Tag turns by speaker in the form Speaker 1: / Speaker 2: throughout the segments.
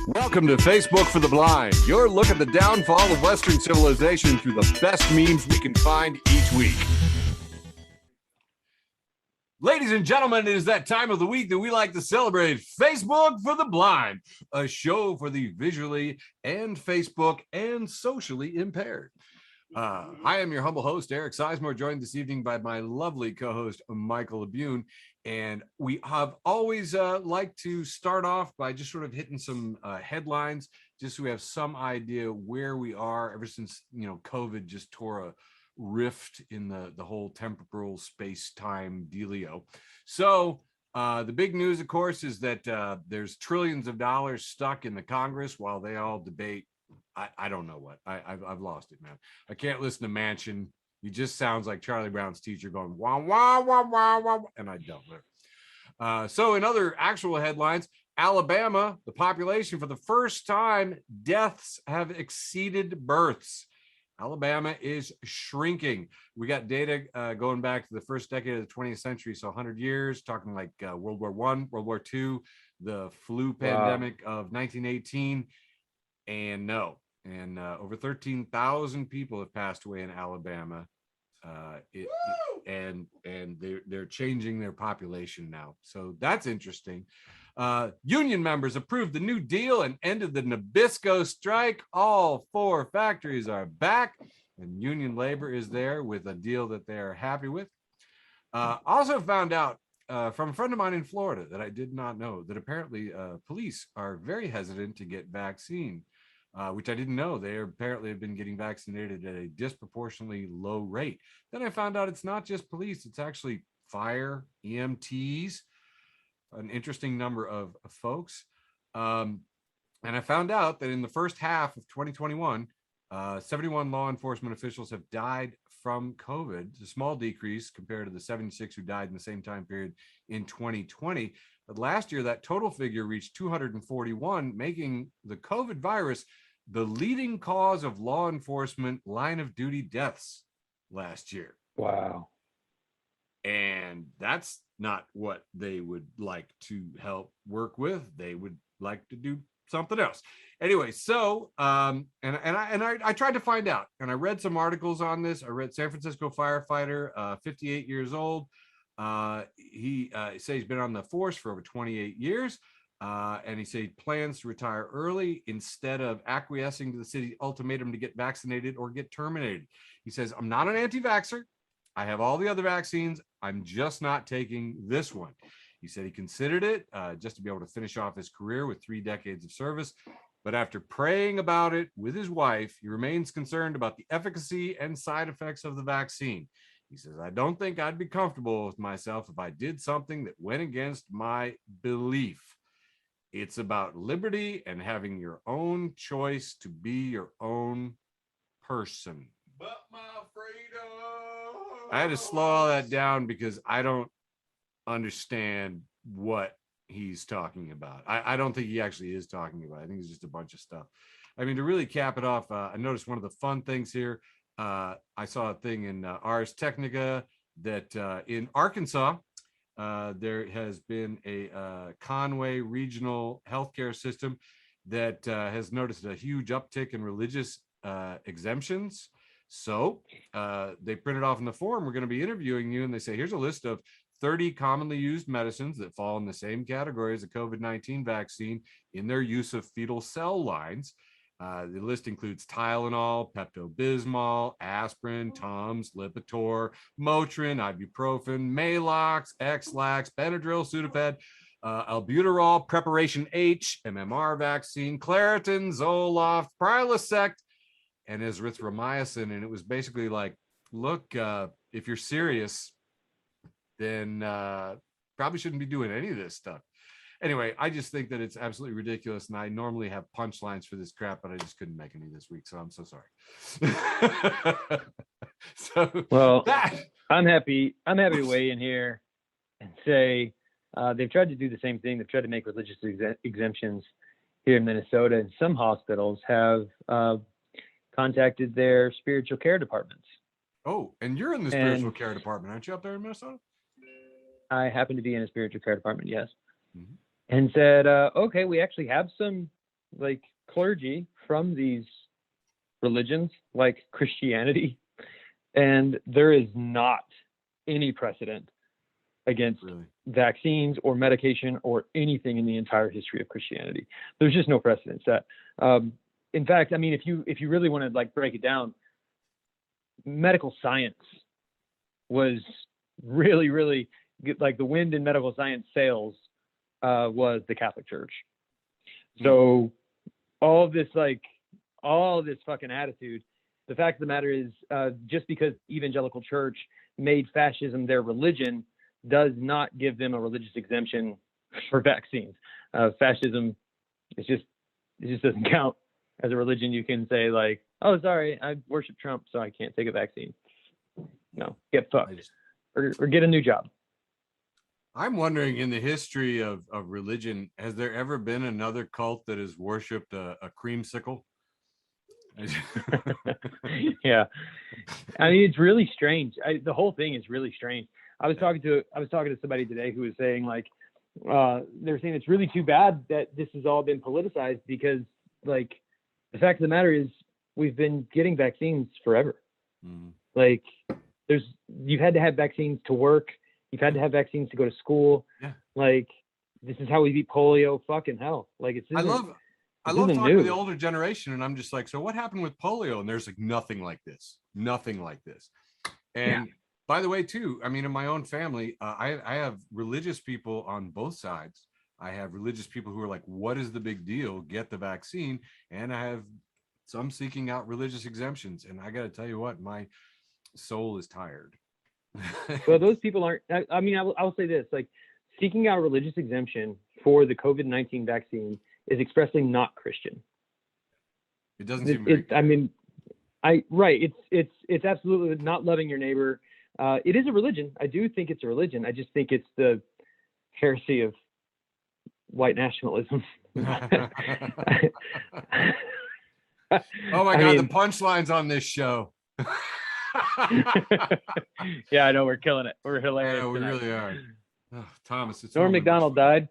Speaker 1: Welcome to Facebook for the Blind, your look at the downfall of Western civilization through the best memes we can find each week. Ladies and gentlemen, it is that time of the week that we like to celebrate Facebook for the Blind, a show for the visually and Facebook and socially impaired. I am your humble host, Eric Sizemore, joined this evening by my lovely co-host, Michael Buhn. And we have always liked to start off by just sort of hitting some headlines, just so we have some idea where we are ever since, COVID just tore a rift in the whole temporal space-time dealio. So the big news, of course, is that there's trillions of dollars stuck in the Congress while they all debate. I don't know what. I've lost it, man. I can't listen to Manchin. He just sounds like Charlie Brown's teacher going, wah, wah, wah, wah, wah, and I don't. So in other actual headlines, Alabama, the population, for the first time, deaths have exceeded births. Alabama is shrinking. We got data going back to the first decade of the 20th century, so 100 years, talking like World War I, World War II, the flu pandemic of 1918, and no. And over 13,000 people have passed away in Alabama, and they're changing their population now. So that's interesting. Union members approved the New Deal and ended the Nabisco strike. All 4 factories are back, and union labor is there with a deal that they are happy with. Also found out from a friend of mine in Florida that I did not know that apparently police are very hesitant to get vaccine. Which I didn't know. They apparently have been getting vaccinated at a disproportionately low rate. Then I found out it's not just police, it's actually fire, EMTs, an interesting number of folks. And I found out that in the first half of 2021, 71 law enforcement officials have died from COVID. It's a small decrease compared to the 76 who died in the same time period in 2020. But last year, that total figure reached 241, making the COVID virus the leading cause of law enforcement line of duty deaths last year.
Speaker 2: Wow.
Speaker 1: And that's not what they would like to help work with. They would like to do something else. Anyway, so and I tried to find out, and I read some articles on this. I read San Francisco firefighter, 58 years old. He says he's been on the force for over 28 years. And he said he plans to retire early instead of acquiescing to the city ultimatum to get vaccinated or get terminated. He says, I'm not an anti-vaxxer. I have all the other vaccines. I'm just not taking this one. He said he considered it just to be able to finish off his career with 3 decades of service. But after praying about it with his wife, he remains concerned about the efficacy and side effects of the vaccine. He says, I don't think I'd be comfortable with myself if I did something that went against my belief. It's about liberty and having your own choice to be your own person. But my freedom. I had to slow all that down because I don't understand what he's talking about. I don't think he actually is talking about it. I think it's just a bunch of stuff. I mean, to really cap it off, I noticed one of the fun things here. I saw a thing in Ars Technica that in Arkansas, there has been a Conway regional healthcare system that has noticed a huge uptick in religious exemptions. So they printed off in the form, we're going to be interviewing you, and they say, here's a list of 30 commonly used medicines that fall in the same category as the COVID-19 vaccine in their use of fetal cell lines. The list includes Tylenol, Pepto-Bismol, aspirin, Tums, Lipitor, Motrin, ibuprofen, Maalox, X-Lax, Benadryl, Sudafed, albuterol, Preparation H, MMR vaccine, Claritin, Zoloft, Prilosec, and erythromycin. And it was basically like, look, if you're serious, then probably shouldn't be doing any of this stuff. Anyway, I just think that it's absolutely ridiculous, and I normally have punchlines for this crap, but I just couldn't make any this week, so I'm so sorry.
Speaker 2: I'm happy to weigh in here and say they've tried to do the same thing. They've tried to make religious exemptions here in Minnesota, and some hospitals have contacted their spiritual care departments.
Speaker 1: Oh, and you're in the spiritual care department, aren't you, up there in Minnesota?
Speaker 2: I happen to be in a spiritual care department, yes.
Speaker 1: Mm-hmm.
Speaker 2: And said, okay, we actually have some like clergy from these religions like Christianity, and there is not any precedent against vaccines or medication or anything in the entire history of Christianity. There's just no precedent set. In fact, I mean, if you really want to like break it down, medical science was really, really good. Like the wind in medical science sails was the Catholic Church. So all this fucking attitude, the fact of the matter is, just because evangelical church made fascism their religion does not give them a religious exemption for vaccines. Fascism, it just doesn't count as a religion. You can say like, oh, sorry, I worship Trump, so I can't take a vaccine. No, get fucked or get a new job.
Speaker 1: I'm wondering, in the history of religion, has there ever been another cult that has worshipped a creamsicle?
Speaker 2: Yeah, I mean, it's really strange. The whole thing is really strange. I was talking to somebody today who was saying like, they're saying it's really too bad that this has all been politicized, because like the fact of the matter is we've been getting vaccines forever. Like you've had to have vaccines to work. You've had to have vaccines to go to school. Yeah. Like this is how we beat polio. Fucking hell. Like I love
Speaker 1: talking to the older generation, and I'm just like, so what happened with polio? And there's like nothing like this. And by the way, too, I mean, in my own family, I have religious people on both sides. I have religious people who are like, what is the big deal? Get the vaccine. And I have some seeking out religious exemptions. And I got to tell you what, my soul is tired.
Speaker 2: Well, those people aren't, I mean, I'll say this, like seeking out a religious exemption for the COVID-19 vaccine is expressly not Christian.
Speaker 1: It doesn't seem
Speaker 2: it's absolutely not loving your neighbor. It is a religion. I do think it's a religion. I just think it's the heresy of white nationalism.
Speaker 1: Oh my God, the punchlines on this show.
Speaker 2: Yeah, I know, we're killing it. We're hilarious.
Speaker 1: Yeah, we really are. Oh, Thomas, it's
Speaker 2: Norm MacDonald died.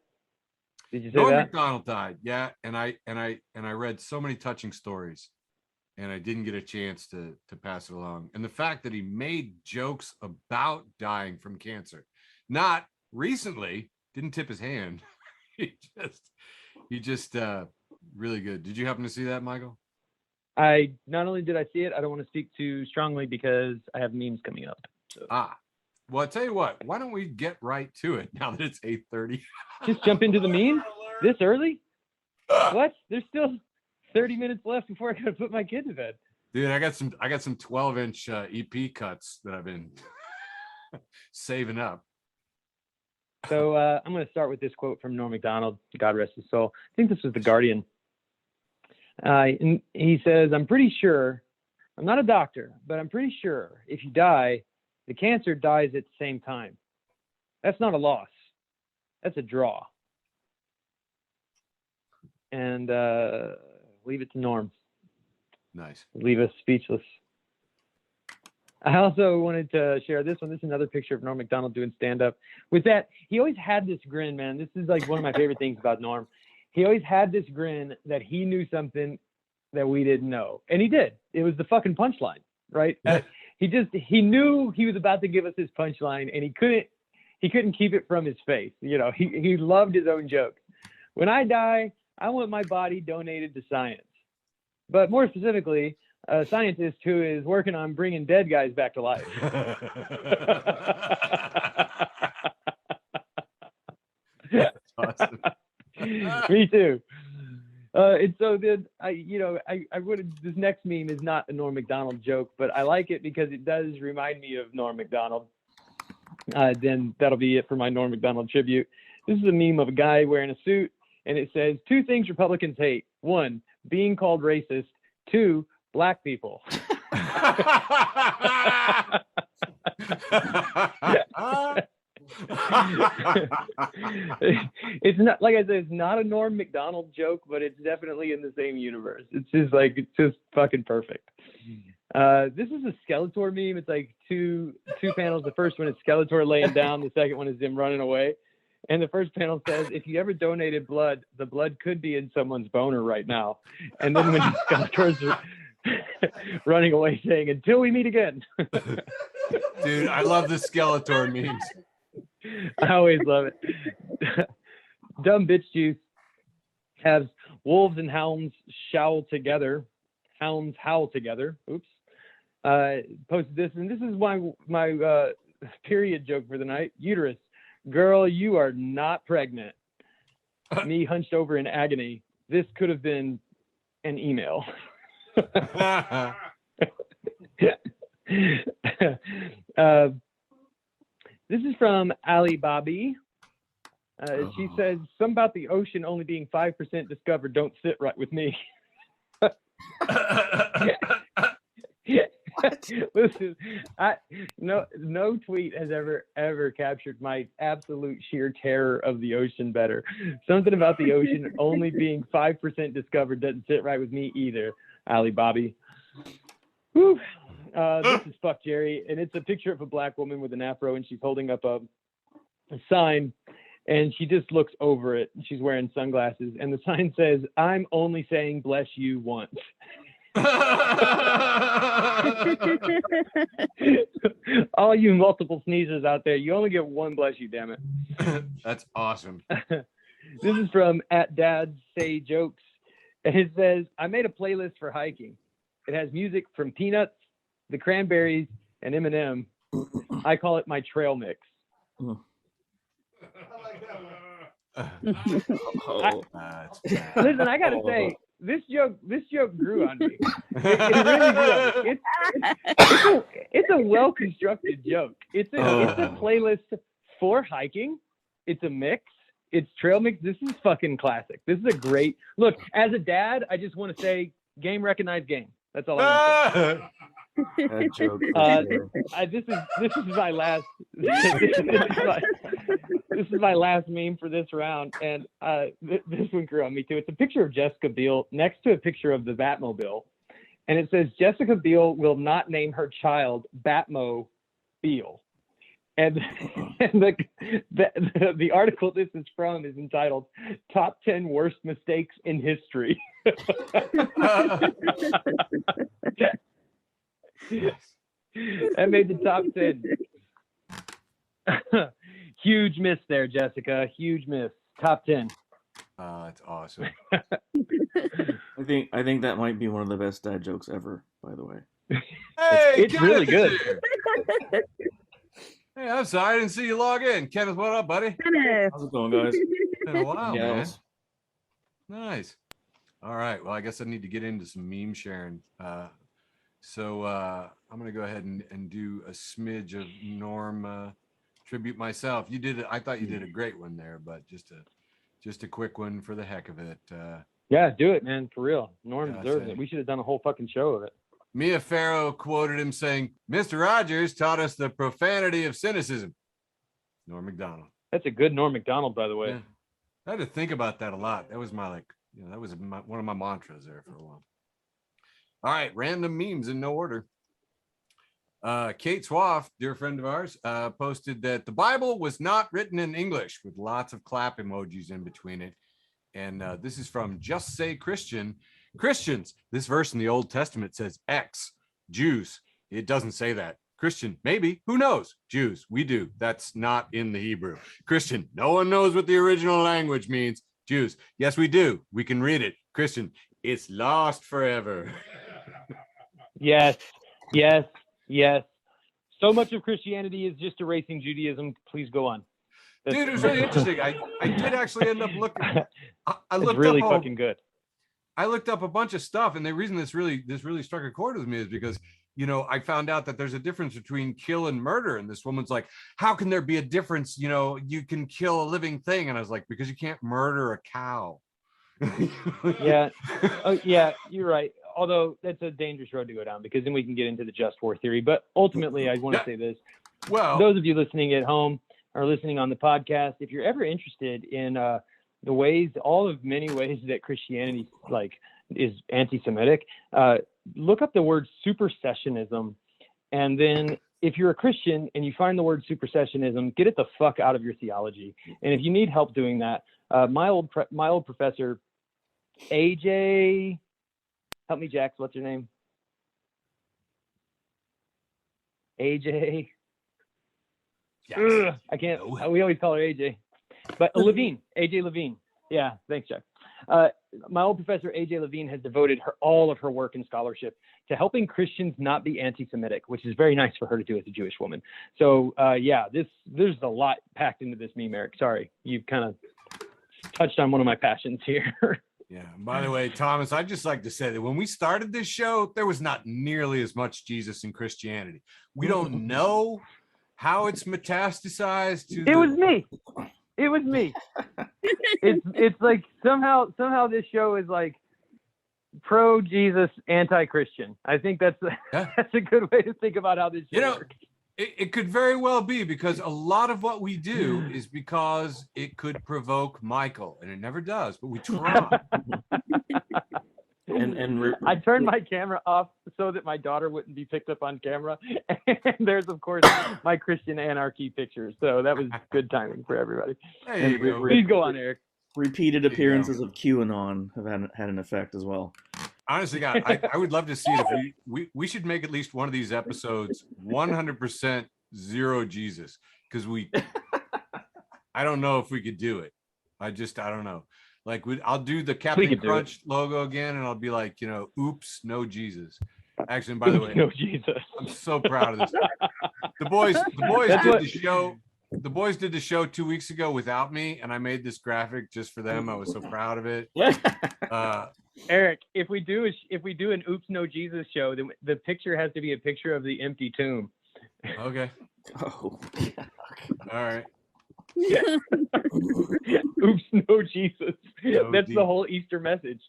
Speaker 2: Did you say
Speaker 1: Norm
Speaker 2: that?
Speaker 1: MacDonald died. Yeah, and I read so many touching stories, and I didn't get a chance to pass it along. And the fact that he made jokes about dying from cancer, not recently, didn't tip his hand. he just really good. Did you happen to see that, Michael?
Speaker 2: I not only did I see it, I don't want to speak too strongly because I have memes coming up. So.
Speaker 1: Well, I'll tell you what, why don't we get right to it now that it's 8:30?
Speaker 2: Just jump into the memes this early? What? There's still 30 minutes left before I gotta put my kid to bed.
Speaker 1: Dude, I got some 12-inch EP cuts that I've been saving up.
Speaker 2: So I'm going to start with this quote from Norm MacDonald, God rest his soul. I think this was The Guardian. And he says, I'm pretty sure, I'm not a doctor, but I'm pretty sure if you die, the cancer dies at the same time. That's not a loss. That's a draw. And leave it to Norm.
Speaker 1: Nice.
Speaker 2: Leave us speechless. I also wanted to share this one. This is another picture of Norm MacDonald doing stand-up. With that, he always had this grin, man. This is like one of my favorite things about Norm. He always had this grin that he knew something that we didn't know. And he did. It was the fucking punchline, right? He knew he was about to give us his punchline, and he couldn't keep it from his face. You know, he loved his own joke. When I die, I want my body donated to science. But more specifically, a scientist who is working on bringing dead guys back to life.
Speaker 1: That's awesome.
Speaker 2: Me too. And so then I would. This next meme is not a Norm MacDonald joke, but I like it because it does remind me of Norm MacDonald. Then that'll be it for my Norm MacDonald tribute. This is a meme of a guy wearing a suit, and it says 2 things Republicans hate: 1, being called racist; 2, black people. It's not, like I said, it's not a Norm MacDonald joke, but it's definitely in the same universe. It's just fucking perfect. This is a Skeletor meme. It's like two panels. The first one is Skeletor laying down. The second one is him running away. And the first panel says, if you ever donated blood, the blood could be in someone's boner right now. And then when Skeletor's running away saying, until we meet again.
Speaker 1: Dude, I love the Skeletor memes.
Speaker 2: I always love it. Dumb Bitch Juice has wolves and hounds howl together. Hounds howl together. Oops. Posted this, and this is my period joke for the night. Uterus. Girl, you are not pregnant. Me hunched over in agony. This could have been an email. This is from Alabamans. She says, something about the ocean only being 5% discovered don't sit right with me. Listen, no tweet has ever captured my absolute sheer terror of the ocean better. Something about the ocean only being 5% discovered doesn't sit right with me either, Alabamans. Whew. This is Fuck Jerry, and it's a picture of a black woman with an afro, and she's holding up a sign, and she just looks over it. She's wearing sunglasses, and the sign says, I'm only saying bless you once. All you multiple sneezers out there, you only get one bless you, damn it.
Speaker 1: That's awesome.
Speaker 2: This is from @dadsayjokes, and it says, I made a playlist for hiking. It has music from Peanuts, the Cranberries, and Eminem. I call it my trail mix. Listen, I gotta say, this joke grew on me. It really grew on me. It's a well-constructed joke. It's a playlist for hiking. It's a mix. It's trail mix. This is fucking classic. This is a great look. As a dad, I just want to say, game recognized game. That's all I want to say.
Speaker 3: That joke.
Speaker 2: This is my last. This is my last meme for this round, and this one grew on me too. It's a picture of Jessica Biel next to a picture of the Batmobile, and it says Jessica Biel will not name her child Batmo Biel, and the article this is from is entitled "Top 10 Worst Mistakes in History." That made the top 10. Huge miss there, Jessica. Huge miss. Top 10.
Speaker 1: That's awesome.
Speaker 3: I think that might be one of the best dad jokes ever, by the way.
Speaker 1: Hey,
Speaker 2: it's really good.
Speaker 1: Hey, I'm sorry I didn't see you log in. Kenneth, what up, buddy?
Speaker 3: How's it going, guys?
Speaker 1: Been a while, man.
Speaker 3: Yes.
Speaker 1: Nice. All right. Well, I guess I need to get into some meme sharing. So I'm going to go ahead and do a smidge of Norm tribute myself. You did it. I thought you did a great one there, but just a quick one for the heck of it.
Speaker 2: Yeah, do it, man. For real. Norm deserves it. We should have done a whole fucking show of it.
Speaker 1: Mia Farrow quoted him saying, Mr. Rogers taught us the profanity of cynicism. Norm MacDonald.
Speaker 2: That's a good Norm MacDonald, by the way.
Speaker 1: Yeah. I had to think about that a lot. That was one of my mantras there for a while. All right, random memes in no order. Kate Swaff, dear friend of ours, posted that the Bible was not written in English with lots of clap emojis in between it. And this is from Just Say Christian. Christians, this verse in the Old Testament says X. Jews, it doesn't say that. Christian, maybe, who knows? Jews, we do. That's not in the Hebrew. Christian, no one knows what the original language means. Jews, yes, we do. We can read it. Christian, it's lost forever.
Speaker 2: Yes. So much of Christianity is just erasing Judaism. Please go on.
Speaker 1: Dude, it was really interesting. I did actually end up looking. I looked
Speaker 2: it's really
Speaker 1: up
Speaker 2: fucking good.
Speaker 1: I looked up a bunch of stuff, and the reason this really struck a chord with me is because, I found out that there's a difference between kill and murder. And this woman's like, how can there be a difference? You can kill a living thing. And I was like, because you can't murder a cow.
Speaker 2: Yeah. Oh, yeah, you're right. Although that's a dangerous road to go down, because then we can get into the just war theory. But ultimately, I want to say this.
Speaker 1: Well,
Speaker 2: those of you listening at home or listening on the podcast, if you're ever interested in many ways that Christianity is anti-Semitic, look up the word supersessionism, and then if you're a Christian and you find the word supersessionism, get it the fuck out of your theology. And if you need help doing that, my old professor, AJ, help me, Jax, what's her name? AJ. Ugh, I can't. We always call her AJ, but Levine, AJ Levine. Yeah, thanks, Jack. My old professor AJ Levine has devoted all of her work and scholarship to helping Christians not be anti-Semitic, which is very nice for her to do as a Jewish woman. So yeah, there's a lot packed into this meme, Eric. Sorry, you've kind of touched on one of my passions here.
Speaker 1: Yeah. By the way, Thomas, I'd just like to say that when we started this show, there was not nearly as much Jesus in Christianity. We don't know how it's metastasized to.
Speaker 2: It was me. It was me. It's like somehow this show is like pro Jesus, anti Christian. I think that's a good way to think about how this show works.
Speaker 1: It could very well be, because a lot of what we do is because it could provoke Michael, and it never does, but we try.
Speaker 2: I turned my camera off so that my daughter wouldn't be picked up on camera. And there's, of course, my Christian anarchy pictures. So that was good timing for everybody. Please go on, Eric.
Speaker 3: Repeated appearances of QAnon have had an effect as well.
Speaker 1: Honestly, God, I would love to see it. If we should make at least one of these episodes 100% zero Jesus, because I don't know if we could do it. I don't know. Like I'll do the Captain Crunch logo again, and I'll be like, oops, no Jesus. Actually, and by the way,
Speaker 2: no Jesus.
Speaker 1: I'm so proud of this. The boys did the show. The boys did the show 2 weeks ago without me, and I made this graphic just for them. I was so proud of it.
Speaker 2: Eric, if we do an Oops No Jesus show, then the picture has to be a picture of the empty tomb.
Speaker 1: Okay.
Speaker 3: Oh.
Speaker 1: All right.
Speaker 2: Oops, no Jesus. That's
Speaker 1: deep.
Speaker 2: The whole Easter message.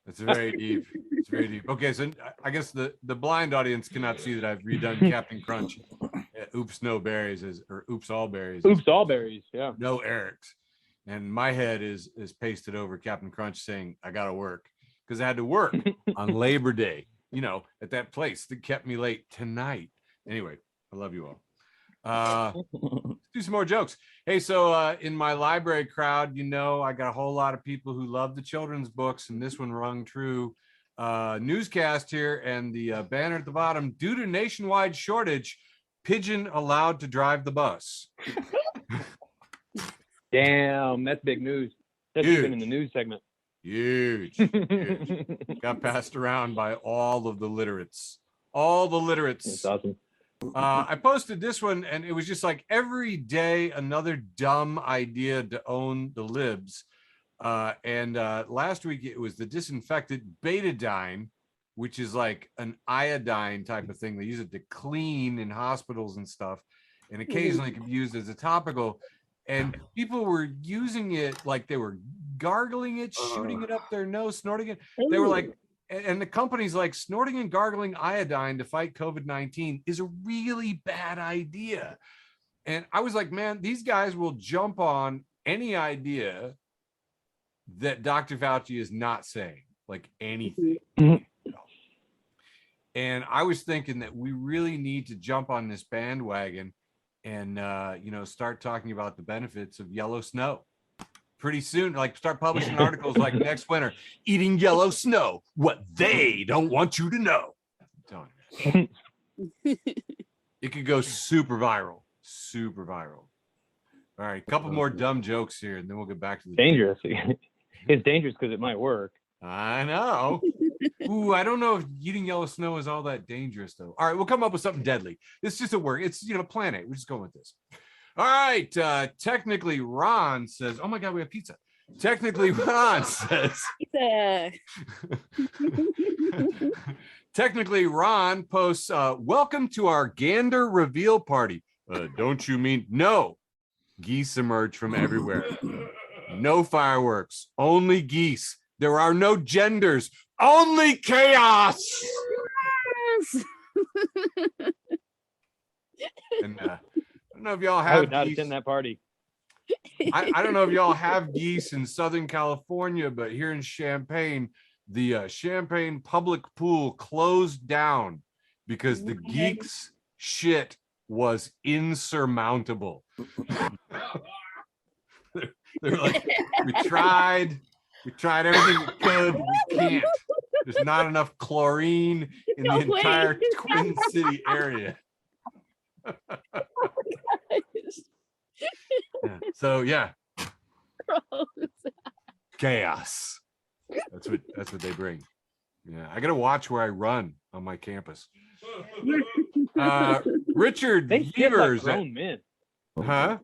Speaker 1: It's very deep. It's very deep. Okay, so I guess the blind audience cannot see that I've redone Captain Crunch. Oops, no berries or oops, all berries.
Speaker 2: Oops, all berries. Yeah.
Speaker 1: No Eric's. And my head is pasted over Captain Crunch saying, I got to work, because I had to work on Labor Day, at that place that kept me late tonight. Anyway, I love you all. Let's do some more jokes. Hey, so in my library crowd, I got a whole lot of people who love the children's books, and this one rung true. Newscast here, and the banner at the bottom: due to nationwide shortage, pigeon allowed to drive the bus.
Speaker 2: Damn, that's big news. That's even in the news segment.
Speaker 1: Huge. Got passed around by all of the literates.
Speaker 2: That's awesome.
Speaker 1: I posted this one, and it was just like every day another dumb idea to own the libs. And last week it was the disinfectant betadine, which is like an iodine type of thing. They use it to clean in hospitals and stuff, and occasionally it can be used as a topical. And people were using it like they were gargling it, shooting it up their nose, snorting it. They were like, and the company's like, snorting and gargling iodine to fight COVID-19 is a really bad idea. And I was like, man, these guys will jump on any idea that Dr. Fauci is not saying, like anything. And I was thinking that we really need to jump on this bandwagon and start talking about the benefits of yellow snow pretty soon. Like start publishing articles like next winter, eating yellow snow, what they don't want you to know. It could go super viral. All right, a couple more dumb jokes here, and then we'll get back to the
Speaker 2: dangerous. It's dangerous because it might work.
Speaker 1: I know. Ooh, I don't know if eating yellow snow is all that dangerous, though. All right, we'll come up with something deadly. This just a word. It's, Plan A. We're just going with this. All right. Technically, Ron says, oh, my God, we have pizza. Technically, Ron says. Pizza. Technically, Ron posts, welcome to our gander reveal party. Don't you mean? No. Geese emerge from everywhere. No fireworks. Only geese. There are no genders. Only chaos. Yes. And I don't know if y'all have.
Speaker 2: I would not attend that party.
Speaker 1: I don't know if y'all have geese in Southern California, but here in Champaign, the Champaign public pool closed down because the geeks shit was insurmountable. They're like, we tried everything we could, we can't. There's not enough chlorine in the entire Twin City area. Yeah. So yeah, chaos. That's what they bring. Yeah, I gotta watch where I run on my campus. Richard
Speaker 2: They shit like
Speaker 1: Beavers,
Speaker 2: grown men.
Speaker 1: huh?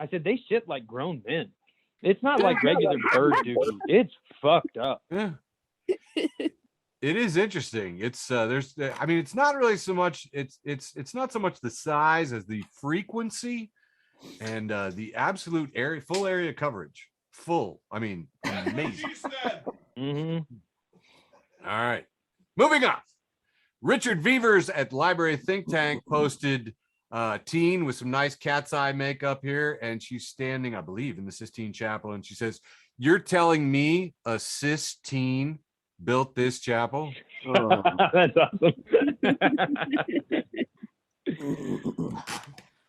Speaker 2: I said they shit like grown men. It's not like regular bird dookie. It's fucked up.
Speaker 1: Yeah. It is interesting. It's there's I mean, it's not really so much it's not so much the size as the frequency and the absolute area, full area coverage. Full. I mean, amazing.
Speaker 2: Mm-hmm.
Speaker 1: All right. Moving on. Richard Beavers at Library Think Tank posted teen with some nice cat's eye makeup here, and she's standing, I believe, in the Sistine Chapel, and she says, "You're telling me a cis teen built this chapel?"
Speaker 3: Oh.
Speaker 2: That's awesome.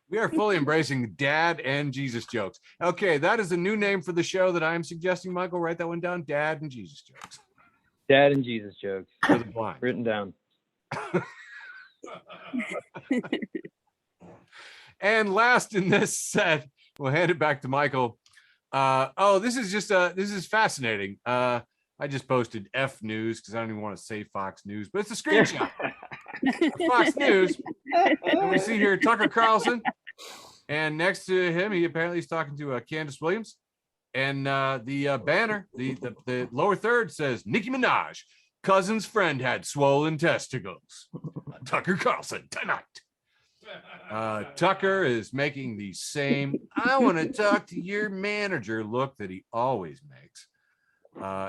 Speaker 1: We are fully embracing dad and Jesus jokes. Okay, that is a new name for the show that I'm suggesting, Michael. Write that one down. Dad and Jesus jokes.
Speaker 2: Dad and Jesus jokes.
Speaker 1: For the blind.
Speaker 2: Written down.
Speaker 1: And last in this set, we'll hand it back to Michael. This is fascinating. I just posted F News because I don't even want to say Fox News, but it's a screenshot of Fox News. And we see here Tucker Carlson, and next to him, he apparently is talking to Candace Williams. And the banner, the lower third says, Nicki Minaj, cousin's friend had swollen testicles. Tucker Carlson tonight. Tucker is making the same, I want to talk to your manager look that he always makes.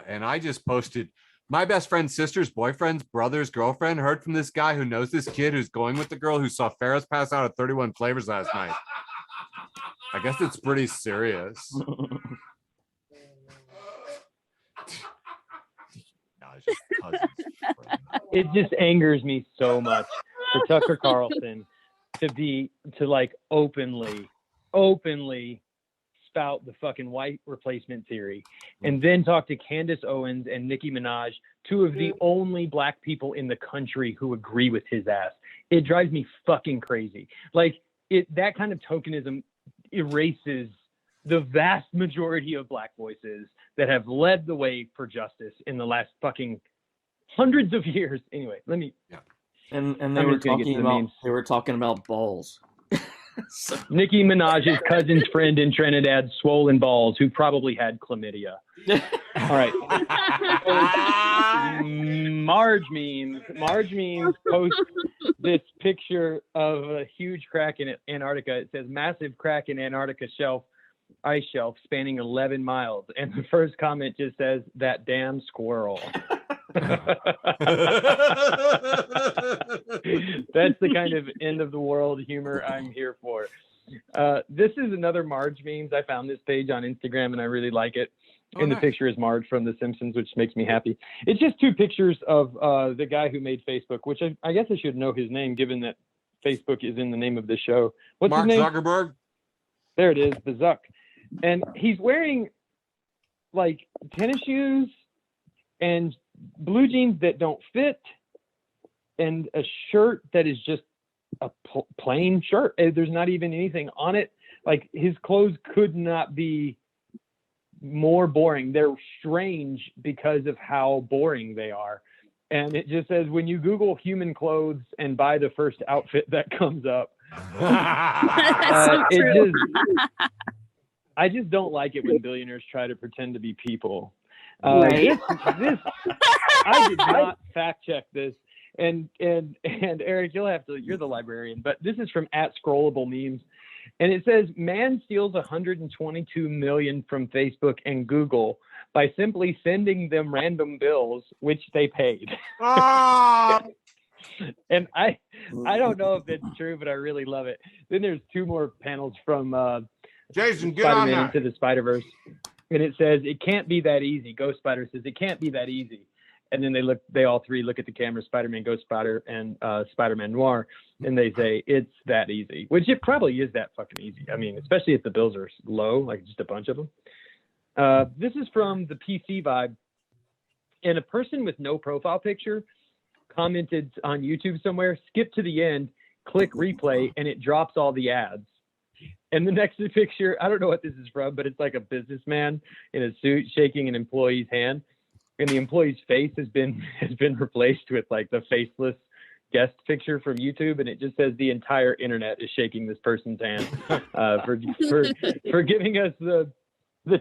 Speaker 1: And I just posted, my best friend's sister's boyfriend's brother's girlfriend heard from this guy who knows this kid who's going with the girl who saw Ferris pass out at 31 Flavors last night. I guess it's pretty serious.
Speaker 2: It just angers me so much for Tucker Carlson to like openly spout the fucking white replacement theory and then talk to Candace Owens and Nicki Minaj, two of the only black people in the country who agree with his ass. It drives me fucking crazy. Like that kind of tokenism erases the vast majority of black voices that have led the way for justice in the last fucking hundreds of years. Anyway, let me.
Speaker 1: Yeah.
Speaker 3: And they were talking about balls.
Speaker 2: So. Nicki Minaj's cousin's friend in Trinidad, swollen balls, who probably had chlamydia. All right. Marge memes post this picture of a huge crack in Antarctica. It says massive crack in Antarctica ice shelf spanning 11 miles. And the first comment just says, that damn squirrel. That's the kind of end of the world humor I'm here for. This is another Marge memes. I found this page on Instagram and I really like it. And nice. The picture is Marge from The Simpsons, which makes me happy. It's just two pictures of the guy who made Facebook, which I guess I should know his name given that Facebook is in the name of the show. What's
Speaker 1: Mark
Speaker 2: his name?
Speaker 1: Zuckerberg.
Speaker 2: There it is, the Zuck. And he's wearing like tennis shoes and blue jeans that don't fit and a shirt that is just a plain shirt. There's not even anything on it. Like his clothes could not be more boring. They're strange because of how boring they are. And it just says, when you Google human clothes and buy the first outfit that comes up. I just don't like it when billionaires try to pretend to be people.
Speaker 4: Right.
Speaker 2: This I did not fact check this, and Eric, you're the librarian, but this is from @Scrollable Memes, and it says man steals 122 million from Facebook and Google by simply sending them random bills which they paid. And I don't know if it's true, but I really love it. Then there's two more panels from
Speaker 1: Jason, get on
Speaker 2: Spider-Man Into the Spider-Verse. And it says, it can't be that easy. Ghost Spider says, it can't be that easy. And then they all three look at the camera, Spider-Man, Ghost Spider, and Spider-Man Noir, and they say, it's that easy, which it probably is that fucking easy. I mean, especially if the bills are low, like just a bunch of them. This is from the PC Vibe, and a person with no profile picture commented on YouTube somewhere, skip to the end, click replay, and it drops all the ads. And the next picture, I don't know what this is from, but it's like a businessman in a suit shaking an employee's hand. And the employee's face has been replaced with like the faceless guest picture from YouTube, and it just says the entire internet is shaking this person's hand for giving us the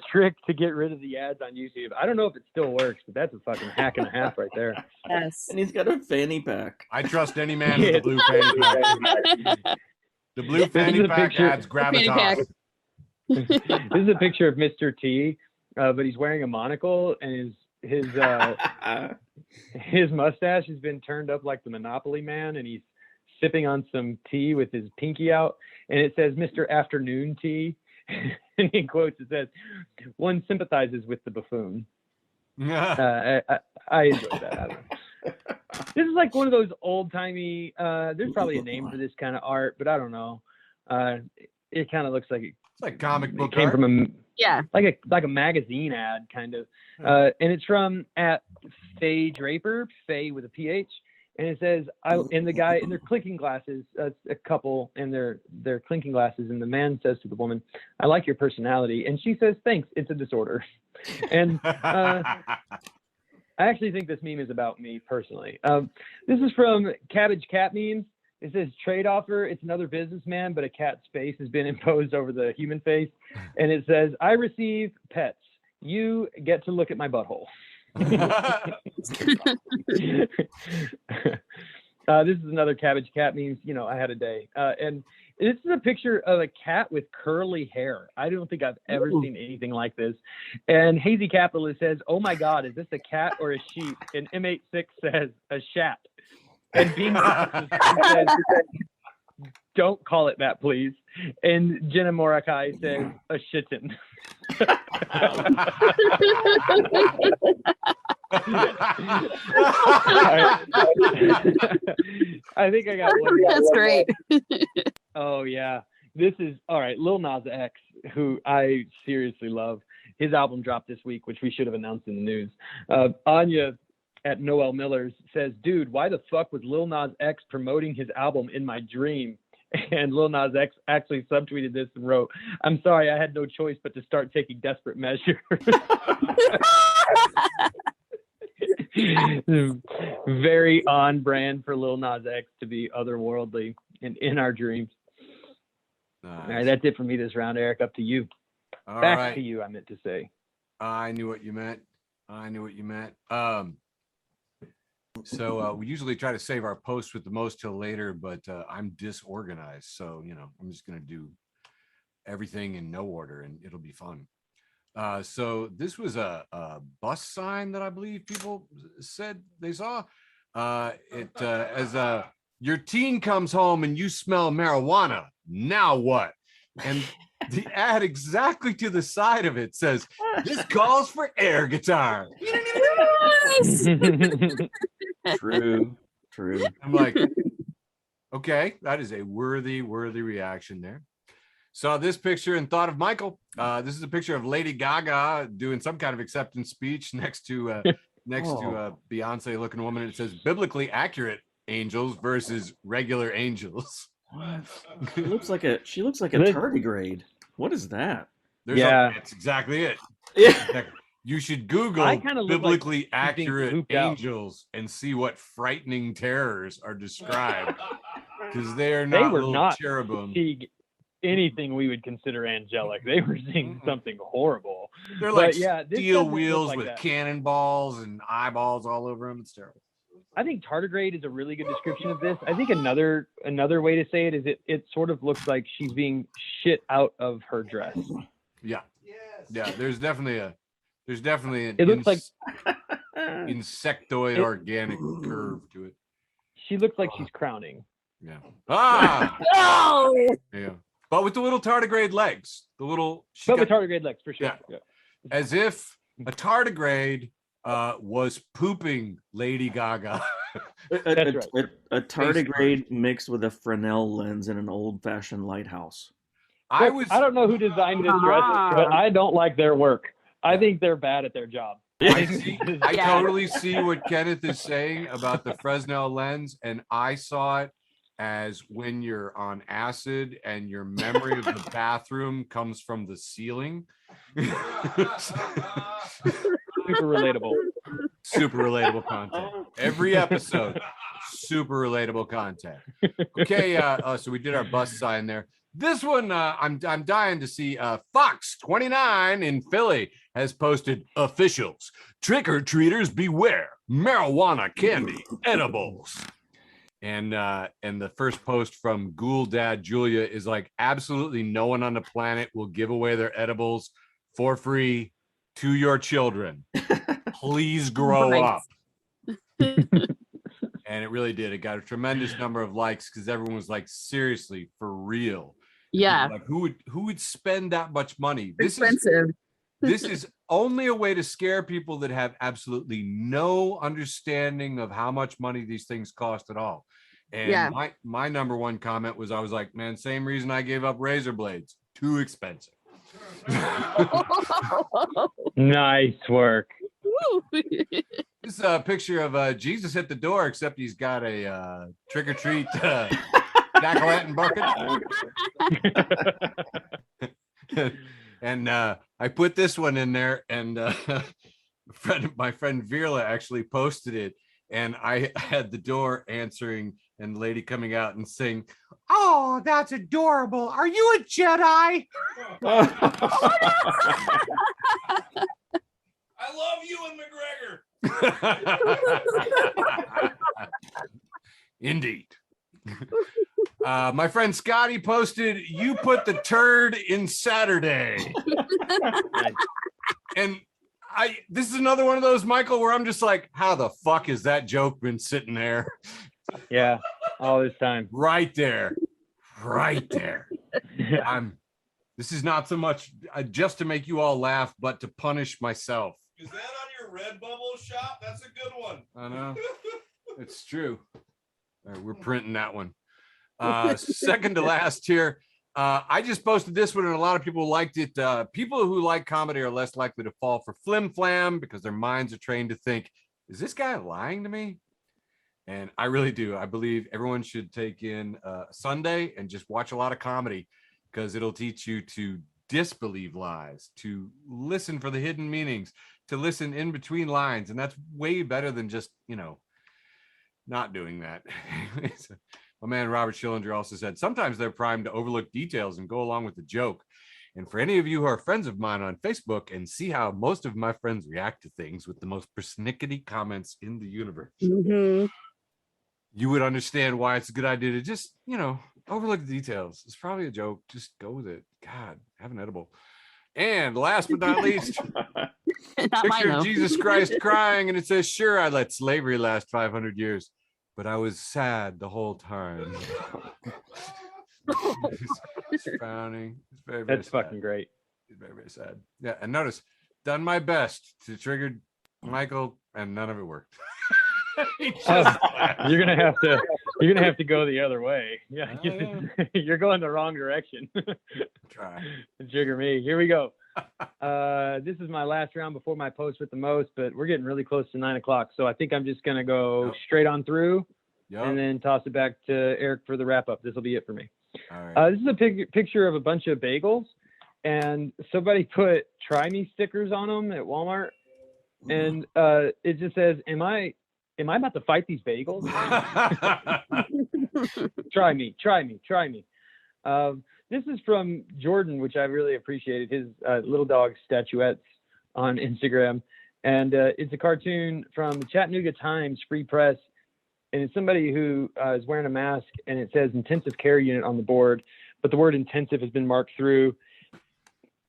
Speaker 2: trick to get rid of the ads on YouTube. I don't know if it still works, but that's a fucking hack and a half right there.
Speaker 4: Yes.
Speaker 3: And he's got a fanny pack.
Speaker 1: I trust any man with a blue fanny pack. The blue fanny pack adds gravitas.
Speaker 2: This is a picture of Mr. T, but he's wearing a monocle, and his mustache has been turned up like the Monopoly man, and he's sipping on some tea with his pinky out, and it says Mr. Afternoon Tea. And in quotes it says, one sympathizes with the buffoon. I enjoy that. I don't know. This is like one of those old-timey, there's probably a name for this kind of art, but I don't know. It kind of looks like
Speaker 1: It's like comic book
Speaker 2: came
Speaker 1: art.
Speaker 2: from a
Speaker 4: Yeah.
Speaker 2: like a magazine ad kind of, and it's from at Faye Draper, Faye with a PH, and it says and the guy in their clinking glasses, a couple in their clinking glasses, and the man says to the woman, "I like your personality," and she says, "Thanks, it's a disorder." And I actually think this meme is about me personally. This is from Cabbage Cat Memes. It says trade offer. It's another businessman, but a cat's face has been imposed over the human face. And it says, I receive pets. You get to look at my butthole. This is another Cabbage Cat Memes. You know, I had a day. And this is a picture of a cat with curly hair. I don't think I've ever seen anything like this. And Hazy Capitalist says, oh my God, is this a cat or a sheep? And M86 says, a shat. And Bean says, don't call it that, please. And Jenna Morakai says, a shitten. I think I got one.
Speaker 4: That's great.
Speaker 2: Oh yeah, this is all right. Lil Nas X, who I seriously love, his album dropped this week, which we should have announced in the news. Anya at Noel Miller's says, dude, why the fuck was Lil Nas X promoting his album in my dream? And Lil Nas X actually subtweeted this and wrote, I'm sorry, I had no choice but to start taking desperate measures. Very on brand for Lil Nas X to be otherworldly and in our dreams.
Speaker 1: Nice.
Speaker 2: All right, that's it for me this round, Eric. Up to you.
Speaker 1: All
Speaker 2: Back
Speaker 1: right.
Speaker 2: to you, I meant to say.
Speaker 1: I knew what you meant. So we usually try to save our posts with the most till later, but I'm disorganized. So, you know, I'm just going to do everything in no order and it'll be fun. So this was a bus sign that I believe people said they saw. Your teen comes home and you smell marijuana. Now what? And the ad exactly to the side of it says, this calls for air guitar.
Speaker 4: Yes!
Speaker 3: True.
Speaker 1: I'm like, okay, that is a worthy reaction there. Saw this picture and thought of Michael. This is a picture of Lady Gaga doing some kind of acceptance speech next to Beyonce looking woman. And it says biblically accurate angels versus regular angels.
Speaker 3: What? She looks like a tardigrade. What is that?
Speaker 1: That's exactly it.
Speaker 3: Yeah.
Speaker 1: You should Google biblically like accurate angels and see what frightening terrors are described, because they are not cherubim.
Speaker 2: Anything we would consider angelic. They were seeing something horrible.
Speaker 1: They're like steel wheels with cannonballs and eyeballs all over them. It's terrible.
Speaker 2: I think tardigrade is a really good description of this. I think another way to say it is it sort of looks like she's being shit out of her dress.
Speaker 1: Yeah. Yeah. There's definitely an
Speaker 2: it looks like
Speaker 1: insectoid organic curve to it.
Speaker 2: She looks like she's crowning.
Speaker 1: Yeah.
Speaker 4: Oh!
Speaker 1: Yeah. But with the little tardigrade legs,
Speaker 2: with tardigrade legs for sure.
Speaker 1: Yeah. As if a tardigrade was pooping Lady Gaga.
Speaker 2: That's right.
Speaker 3: A tardigrade mixed with a Fresnel lens in an old-fashioned lighthouse.
Speaker 1: I
Speaker 2: don't know who designed this dress, but I don't like their work. I think they're bad at their job.
Speaker 1: I totally see what Kenneth is saying about the Fresnel lens, and I saw it as when you're on acid and your memory of the bathroom comes from the ceiling.
Speaker 2: Super relatable.
Speaker 1: Super relatable content. Every episode, super relatable content. Okay, so we did our bus sign there. This one, I'm dying to see. Fox 29 in Philly has posted officials. Trick-or-treaters beware. Marijuana candy edibles. And the first post from Ghoul Dad Julia is like, absolutely no one on the planet will give away their edibles for free to your children. Please grow up. And it really did. It got a tremendous number of likes because everyone was like, seriously, for real.
Speaker 4: Yeah.
Speaker 1: Like who would spend that much money?
Speaker 4: Expensive.
Speaker 1: This is only a way to scare people that have absolutely no understanding of how much money these things cost at all. And my number one comment was, I was like, man, same reason I gave up razor blades. Too expensive.
Speaker 2: Nice work.
Speaker 1: This is a picture of Jesus at the door, except he's got a trick-or-treat jack-o'-lantern bucket. And I put this one in there, and my friend Virla actually posted it, and I had the door answering and the lady coming out and saying, "Oh, that's adorable. Are you a Jedi?" I love Ewan McGregor. Indeed. My friend Scotty posted, "You put the turd in Saturday." And this is another one of those, Michael, where I'm just like, how the fuck has that joke been sitting there?
Speaker 2: Yeah, all this time.
Speaker 1: Right there. This is not so much just to make you all laugh, but to punish myself.
Speaker 5: Is that on your Redbubble shop? That's a good one.
Speaker 1: I know. It's true. All right, we're printing that one. Second to last here. I just posted this one and a lot of people liked it. People who like comedy are less likely to fall for flim flam because their minds are trained to think, is this guy lying to me? And I really do. I believe everyone should take in Sunday and just watch a lot of comedy because it'll teach you to disbelieve lies, to listen for the hidden meanings, to listen in between lines. And that's way better than just, not doing that. My man Robert Schillinger also said, sometimes they're primed to overlook details and go along with the joke. And for any of you who are friends of mine on Facebook and see how most of my friends react to things with the most persnickety comments in the universe, you would understand why it's a good idea to just, overlook the details. It's probably a joke. Just go with it. God, have an edible. And last but not least, picture of Jesus Christ crying, and it says, "Sure, I let slavery last 500 years, but I was sad the whole time." He's frowning. It's very, very
Speaker 2: That's
Speaker 1: sad.
Speaker 2: fucking great.
Speaker 1: It's very, very sad. Yeah, and notice, done my best to trigger Michael, and none of it worked.
Speaker 2: You're gonna have to go the other way. Yeah, you're going the wrong direction.
Speaker 1: Try.
Speaker 2: Trigger me. Here we go. This is my last round before my post with the most, but we're getting really close to 9 o'clock, so I think I'm just gonna go straight on through, and then toss it back to Eric for the wrap up. This will be it for me.
Speaker 1: All right.
Speaker 2: This is a picture of a bunch of bagels, and somebody put "Try Me" stickers on them at Walmart, and it just says, Am I about to fight these bagels? Try me. This is from Jordan, which I really appreciated, his little dog statuettes on Instagram. And it's a cartoon from the Chattanooga Times Free Press. And it's somebody who is wearing a mask, and it says intensive care unit on the board, but the word intensive has been marked through,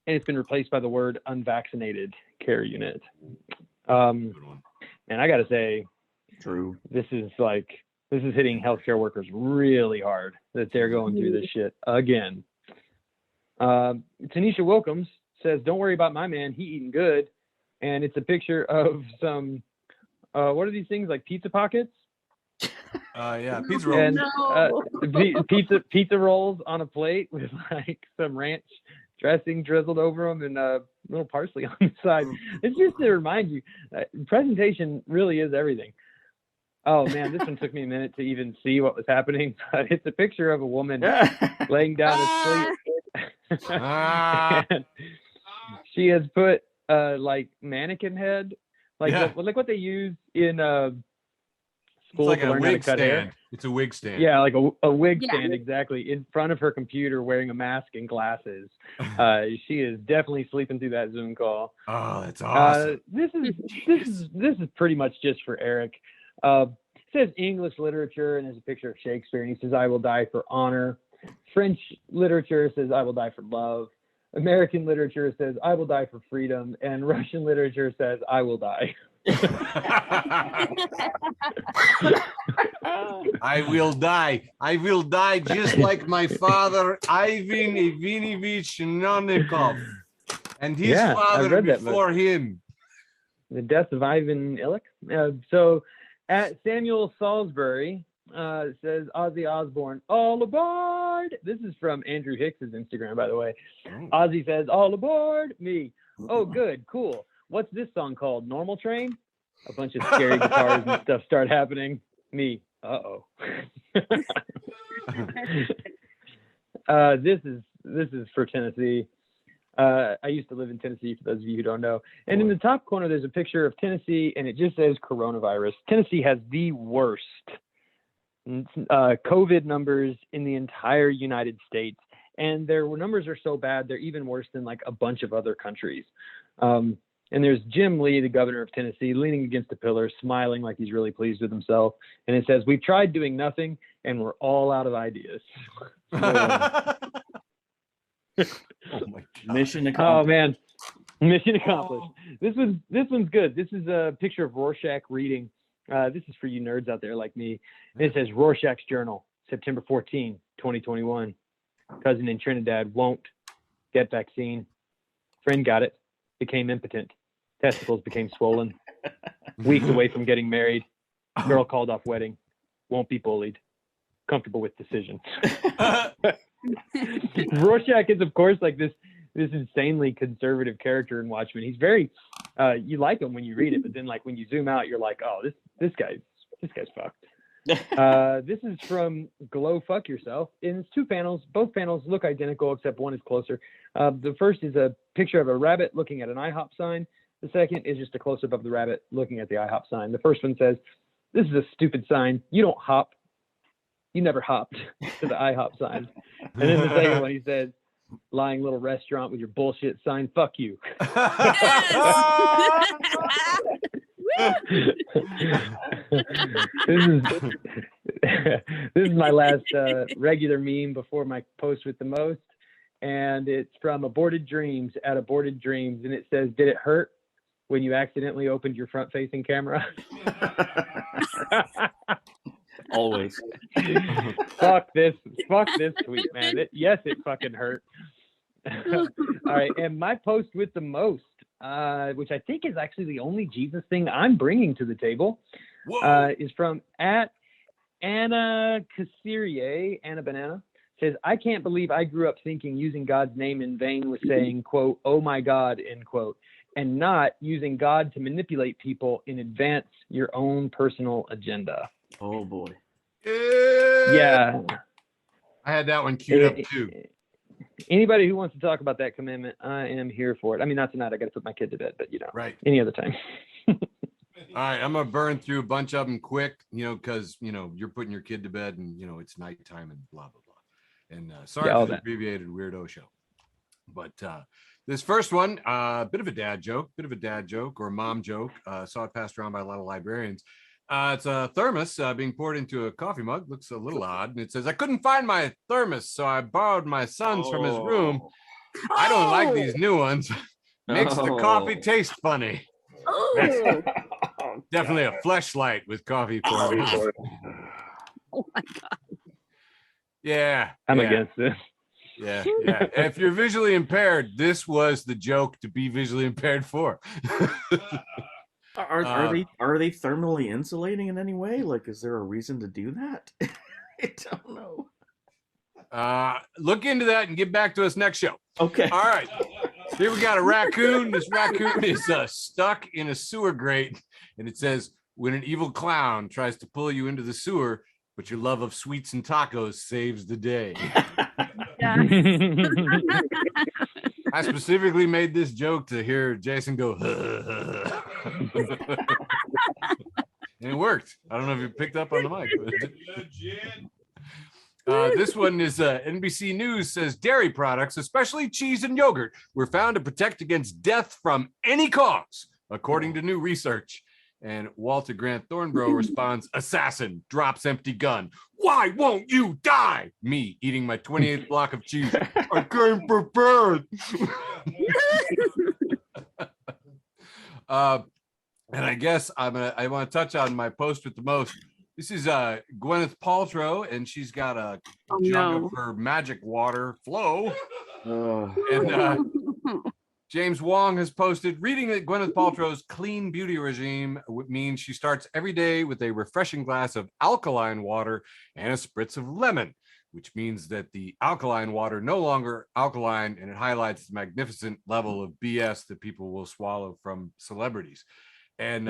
Speaker 2: and it's been replaced by the word unvaccinated care unit. And I got to say,
Speaker 3: True.
Speaker 2: This is hitting healthcare workers really hard that they're going through this shit again. Tanisha Wilkins says, "Don't worry about my man. He eating good." and it's a picture of some what are these things, like pizza pockets?
Speaker 1: Yeah, pizza rolls.
Speaker 2: And
Speaker 4: No.
Speaker 2: pizza rolls on a plate with like some ranch dressing drizzled over them and a little parsley on the side. It's just to remind you, presentation really is everything. Oh man, this one took me a minute to even see what was happening. But it's a picture of a woman laying down asleep.
Speaker 1: Ah.
Speaker 2: And she has put like mannequin head, like
Speaker 1: Yeah.
Speaker 2: like what they use in
Speaker 1: It's
Speaker 2: school
Speaker 1: like
Speaker 2: to
Speaker 1: a
Speaker 2: learn how to
Speaker 1: wig
Speaker 2: cut hair.
Speaker 1: stand. It's a wig stand.
Speaker 2: Yeah, like a wig
Speaker 4: Yeah.
Speaker 2: stand, exactly, in front of her computer, wearing a mask and glasses. She is definitely sleeping through that Zoom call.
Speaker 1: Oh, that's awesome.
Speaker 2: This is pretty much just for Eric. It says English literature, and there's a picture of Shakespeare, and he says, "I will die for honor." French literature says, "I will die for love." American literature says, "I will die for freedom," and Russian literature says, "I will die."
Speaker 1: I will die. I will die just like my father, Ivan Ivanovich Nonikov, and his
Speaker 2: Yeah, I've
Speaker 1: father
Speaker 2: read that book.
Speaker 1: before him.
Speaker 2: The Death of Ivan Illich. So at Samuel Salisbury says Ozzy Osbourne, "All aboard." This is from Andrew Hicks's Instagram, by the way.
Speaker 1: Oh.
Speaker 2: Ozzy says, "All aboard." Me. "Oh, good, cool. What's this song called? Normal Train?" A bunch of scary guitars and stuff start happening. Me. Uh-oh. This is for Tennessee. I used to live in Tennessee, for those of you who don't know. And in the top corner, there's a picture of Tennessee, and it just says coronavirus. Tennessee has the worst COVID numbers in the entire United States. And their numbers are so bad, they're even worse than like a bunch of other countries. And there's Jim Lee, the governor of Tennessee, leaning against a pillar, smiling like he's really pleased with himself. And it says, "We've tried doing nothing, and we're all out of ideas."
Speaker 1: Oh my God.
Speaker 3: Mission
Speaker 2: Oh
Speaker 3: accomplished.
Speaker 2: man, mission accomplished. This one's good. This is a picture of Rorschach reading. This is for you nerds out there like me. And it says Rorschach's Journal, September 14, 2021. Cousin in Trinidad won't get vaccine. Friend got it, became impotent. Testicles became swollen. Weeks away from getting married. Girl called off wedding. Won't be bullied. Comfortable with decision. Rorschach is, of course, like this insanely conservative character in Watchmen. He's very, you like him when you read it, but then like when you zoom out, you're like, oh, this guy's fucked. This is from Glow Fuck Yourself. And it's 2 panels. Both panels look identical, except one is closer. The first is a picture of a rabbit looking at an IHOP sign. The second is just a close-up of the rabbit looking at the IHOP sign. The first one says, "This is a stupid sign. You don't hop. You never hopped to the IHOP sign." And then the second one, he says, "Lying little restaurant with your bullshit sign. Fuck you." This is my last regular meme before my post with the most, and it's from Aborted Dreams at Aborted Dreams, and it says, "Did it hurt when you accidentally opened your front-facing camera?"
Speaker 3: Always.
Speaker 2: Fuck this tweet, man. Yes, it fucking hurt. All right, and my post with the most, which I think is actually the only Jesus thing I'm bringing to the table, is from at Anna Cassirie, Anna Banana. Says, "I can't believe I grew up thinking using God's name in vain was saying, quote, 'Oh my God,' end quote, and not using God to manipulate people and advance your own personal agenda."
Speaker 3: Oh boy.
Speaker 2: Yeah.
Speaker 1: I had that one queued up too.
Speaker 2: Anybody who wants to talk about that commandment, I am here for it. I mean, not tonight. I got to put my kid to bed, but
Speaker 1: Right.
Speaker 2: any other time.
Speaker 1: All right, I'm gonna burn through a bunch of them quick, because you're putting your kid to bed and it's nighttime and blah blah blah. And sorry
Speaker 2: all
Speaker 1: for the
Speaker 2: that.
Speaker 1: abbreviated weirdo show. But this first one, bit of a dad joke or a mom joke. Saw it passed around by a lot of librarians. It's a thermos being poured into a coffee mug. Looks a little odd, and it says, "I couldn't find my thermos, so I borrowed my son's from his room. I don't like these new ones. Makes the coffee taste funny."
Speaker 4: Oh,
Speaker 1: Definitely a fleshlight with coffee poured in.
Speaker 4: oh my God.
Speaker 1: Yeah.
Speaker 2: I'm
Speaker 1: yeah.
Speaker 2: against this.
Speaker 1: Yeah. If you're visually impaired, this was the joke to be visually impaired for.
Speaker 3: Are they thermally insulating in any way? Like, is there a reason to do that? I don't know.
Speaker 1: Look into that and get back to us next show.
Speaker 3: Okay.
Speaker 1: All right. Here we got a raccoon. This raccoon is stuck in a sewer grate, and it says, when an evil clown tries to pull you into the sewer, but your love of sweets and tacos saves the day.
Speaker 4: Yeah.
Speaker 1: I specifically made this joke to hear Jason go, and it worked. I don't know if you picked up on the mic. This one is NBC News says dairy products, especially cheese and yogurt, were found to protect against death from any cause, according to new research. And Walter Grant Thornborough responds, assassin, drops empty gun. Why won't you die? Me, eating my 28th block of cheese. I came prepared. And I guess I want to touch on my post with the most. This is Gwyneth Paltrow, and she's got a jug of her magic water, Flow. And James Wong has posted, reading that Gwyneth Paltrow's clean beauty regime means she starts every day with a refreshing glass of alkaline water and a spritz of lemon, which means that the alkaline water no longer alkaline, and it highlights the magnificent level of BS that people will swallow from celebrities. And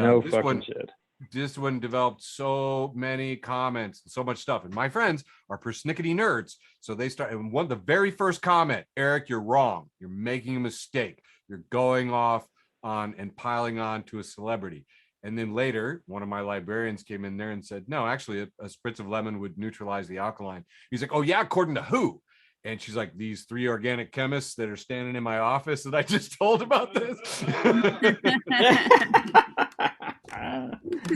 Speaker 1: this one developed so many comments, so much stuff. And my friends are persnickety nerds. So they start, and the very first comment, Eric, you're wrong. You're making a mistake. You're going off on and piling on to a celebrity. And then later, one of my librarians came in there and said, no, actually a spritz of lemon would neutralize the alkaline. He's like, oh yeah, according to who? And she's like, these 3 organic chemists that are standing in my office that I just told about this.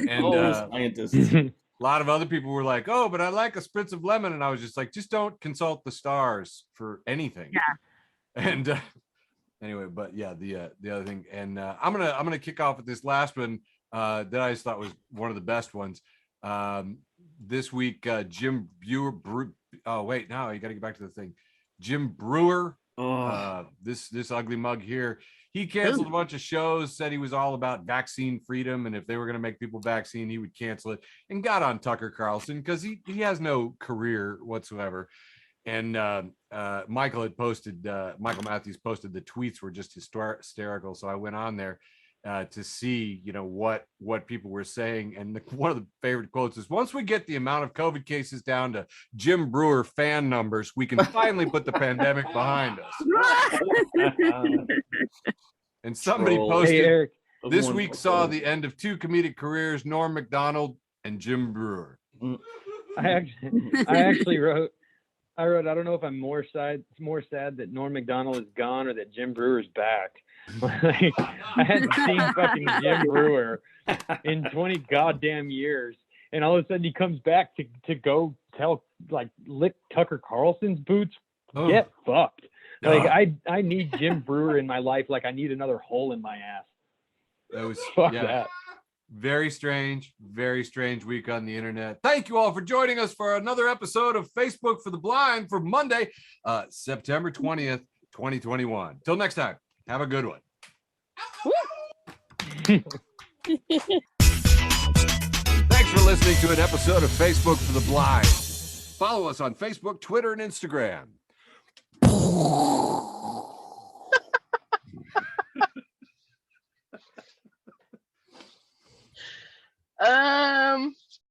Speaker 1: And
Speaker 3: scientists.
Speaker 1: A lot of other people were like, oh, but I like a spritz of lemon. And I was just like, just don't consult the stars for anything.
Speaker 4: Yeah.
Speaker 1: And anyway, but yeah, the other thing, and I'm gonna kick off with this last one that I just thought was one of the best ones. This week, Jim Brewer. Oh wait, no, you got to get back to the thing. Jim Brewer. This ugly mug here. He canceled a bunch of shows, said he was all about vaccine freedom, and if they were going to make people vaccine, he would cancel it, and got on Tucker Carlson because he has no career whatsoever. And Michael Matthews posted the tweets were just hysterical. So I went on there to see, what people were saying. And one of the favorite quotes is, once we get the amount of COVID cases down to Jim Brewer fan numbers, we can finally put the pandemic behind us. And somebody posted,
Speaker 2: hey, Eric,
Speaker 1: this week saw the end of 2 comedic careers, Norm Macdonald and Jim Brewer.
Speaker 2: I actually wrote, I don't know if I'm more sad that Norm Macdonald is gone or that Jim Brewer's back. Like, I hadn't seen fucking Jim Brewer in 20 goddamn years, and all of a sudden he comes back to go lick Tucker Carlson's boots. Get fucked. Like, I need Jim Brewer in my life like I need another hole in my ass.
Speaker 1: That was
Speaker 2: Fuck that.
Speaker 1: Very strange week on the internet. Thank you all for joining us for another episode of Facebook for the Blind for Monday, September 20th, 2021. Till next time, have a good one. Thanks for listening to an episode of Facebook for the Blind. Follow us on Facebook, Twitter, and Instagram.